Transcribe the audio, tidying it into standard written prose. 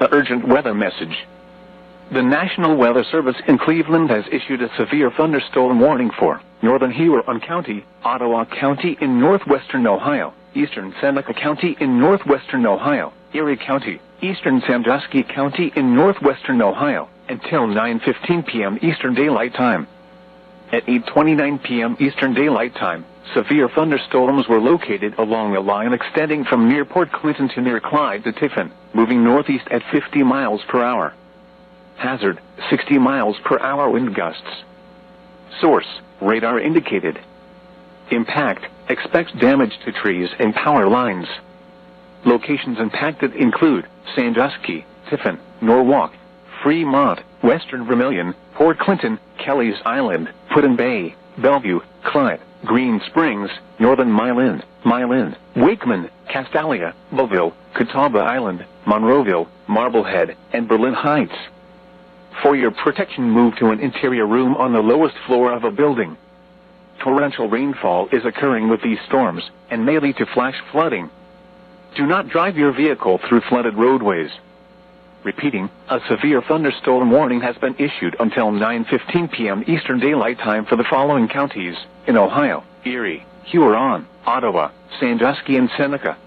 The urgent weather message. The National Weather Service in Cleveland has issued a severe thunderstorm warning for northern Huron County, Ottawa County in northwestern Ohio, eastern Seneca County in northwestern Ohio, Erie County, eastern Sandusky County in northwestern Ohio, until 9:15 p.m. Eastern Daylight Time. At 8:29 p.m. Eastern Daylight Time, severe thunderstorms were located along a line extending from near Port Clinton to near Clyde to Tiffin, moving northeast at 50 miles per hour. Hazard, 60 miles per hour wind gusts. Source, radar indicated. Impact, expect damage to trees and power lines. Locations impacted include Sandusky, Tiffin, Norwalk, Fremont, Western Vermilion, Port Clinton, Kelly's Island, Put-in Bay, Bellevue, Clyde, Green Springs, Northern Milan, Wakeman, Castalia, Belleville, Catawba Island, Monroeville, Marblehead, and Berlin Heights. For your protection, move to an interior room on the lowest floor of a building. Torrential rainfall is occurring with these storms and may lead to flash flooding. Do not drive your vehicle through flooded roadways. Repeating, a severe thunderstorm warning has been issued until 9:15 p.m. Eastern Daylight Time for the following counties in Ohio: Erie, Huron, Ottawa, Sandusky and Seneca,